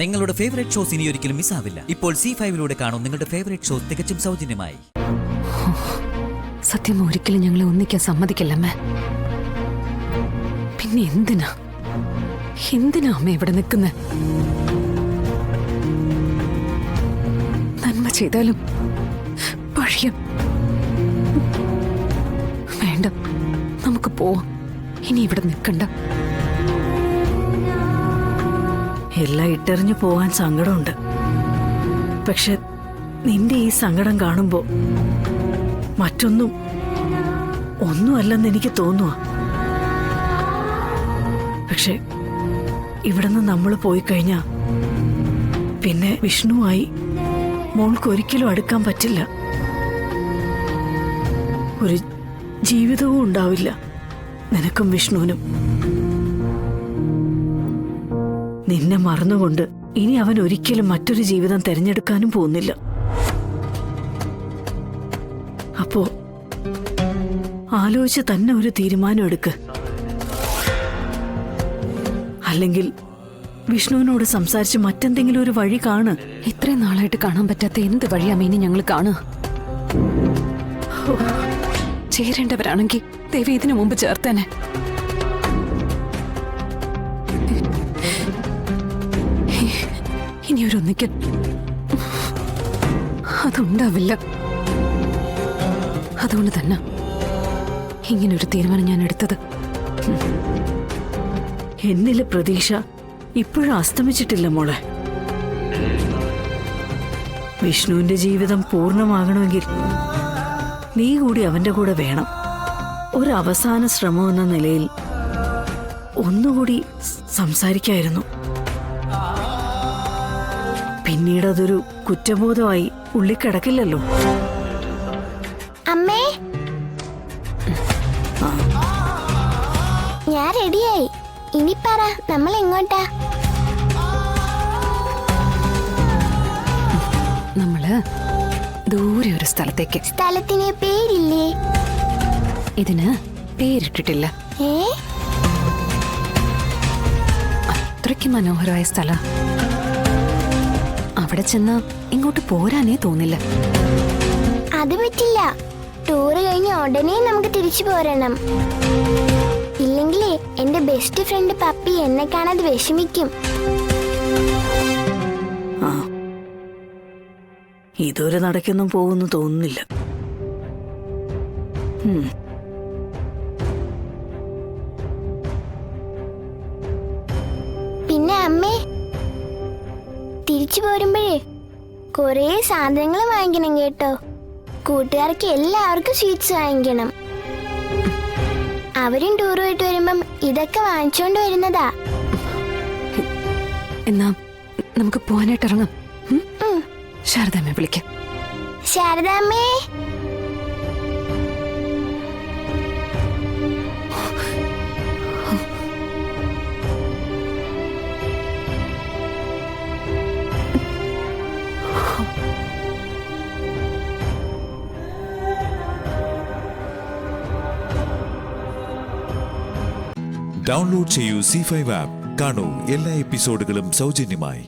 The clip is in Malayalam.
നിങ്ങളുടെ ഫേവറേറ്റ് ഷോസ് ഇനി ഒരിക്കലും മിസ്സാവില്ല. ഇപ്പോൾ C5-ലൂടെ കാണും നിങ്ങളുടെ ഫേവറേറ്റ് ഷോസ് തികച്ചും സൗജന്യമായി. സത്യം ഒരിക്കലും ഞങ്ങളെ ഒന്നിക്കാൻ സമ്മതിക്കില്ലമ്മേ. പിന്നെ എന്തിനാ അമ്മ ഇവിടെ നിൽക്കുന്നത്? നന്മ ചെയ്താലും പഴിയും. വേണ്ട, നമുക്ക് പോവാം. ഇനി ഇവിടെ നിൽക്കണ്ട. എല്ലാം ഇട്ടെറിഞ്ഞു പോവാൻ സങ്കടമുണ്ട്. പക്ഷെ നിന്റെ ഈ സങ്കടം കാണുമ്പോ ഒന്നുമല്ലെന്ന് എനിക്ക് തോന്നുക. പക്ഷെ ഇവിടുന്ന് നമ്മൾ പോയി കഴിഞ്ഞാ പിന്നെ വിഷ്ണുവായി മോൾക്ക് ഒരിക്കലും അടുക്കാൻ പറ്റില്ല. ഒരു ജീവിതവും ഉണ്ടാവില്ല നിനക്കും വിഷ്ണുവിനും. നിന്നെ മറന്നുകൊണ്ട് ഇനി അവൻ ഒരിക്കലും മറ്റൊരു ജീവിതം തിരഞ്ഞെടുക്കാനും പോകുന്നില്ല. അപ്പോ ആലോചിച്ച് തന്നെ ഒരു തീരുമാനം എടുക്ക്. അല്ലെങ്കിൽ വിഷ്ണുവിനോട് സംസാരിച്ച് മറ്റെന്തെങ്കിലും ഒരു വഴി കാണ്. ഇത്രയും നാളായിട്ട് കാണാൻ പറ്റാത്ത എന്ത് വഴിയാ മീനി ഞങ്ങൾ കാണുക? ചേരേണ്ടവരാണെങ്കിൽ ദേവി ഇതിനു മുമ്പ് ചേർത്തേനെ. ഇനി ഒരു ഒന്നിക്കൽ അതുണ്ടാവില്ല. അതുകൊണ്ട് തന്നെ ഇങ്ങനൊരു തീരുമാനം ഞാൻ എടുത്തത്. എന്നിലെ പ്രതീക്ഷ ഇപ്പോഴും അസ്തമിച്ചിട്ടില്ല മോളെ. വിഷ്ണുവിന്റെ ജീവിതം പൂർണ്ണമാകണമെങ്കിൽ നീ കൂടി അവന്റെ കൂടെ വേണം. ഒരു അവസാന ശ്രമം എന്ന നിലയിൽ ഒന്നുകൂടി സംസാരിക്കായിരുന്നു. പിന്നീട് അതൊരു കുറ്റബോധമായി ഉള്ളിക്കിടക്കില്ലല്ലോ. അമ്മേ, ഞാൻ റെഡിയായി. ഇനി പറ, നമ്മൾ എങ്ങോട്ടാ? നമ്മള് ദൂരെ ഒരു സ്ഥലത്തേക്ക്. സ്ഥലത്തിന് പേരില്ലേ? ഇതിന് പേരിട്ടിട്ടില്ല. അത്രയ്ക്ക് മനോഹരമായ സ്ഥല. അവിടെ ചെന്ന് ഇങ്ങോട്ട് പോരാനേ തോന്നില്ല. അത് പറ്റില്ല. ടൂറ് കഴിഞ്ഞ് ഉടനെ നമുക്ക് തിരിച്ചു പോരണം. ഇല്ലെങ്കിലേ എന്റെ ബെസ്റ്റ് ഫ്രണ്ട് പപ്പി എന്നെ കാണാതെ വിഷമിക്കും. ഇതൊരു നടക്കൊന്നും പോകുന്നു തോന്നുന്നില്ല. പിന്നെ അമ്മേ, തിരിച്ചു പോരുമ്പോഴേ കൊറേ സാധനങ്ങൾ വാങ്ങിക്കണം കേട്ടോ. കൂട്ടുകാർക്ക് എല്ലാവർക്കും സ്വീറ്റ്സ് വാങ്ങിക്കണം. അവരും ടൂർ പോയിട്ട് വരുമ്പം ഇതൊക്കെ വാങ്ങിച്ചോണ്ട് വരുന്നതാ. എന്നാ നമുക്ക് പോവാനായിട്ട് ഇറങ്ങാം. ശാരദാമ്മയെ വിളിക്കാം. ശാരദാമ്മേ, ഡൗൺലോഡ് ചെയ്യൂ C5 ആപ്പ്. കാണൂ എല്ലാ എപ്പിസോഡുകളും സൗജന്യമായി.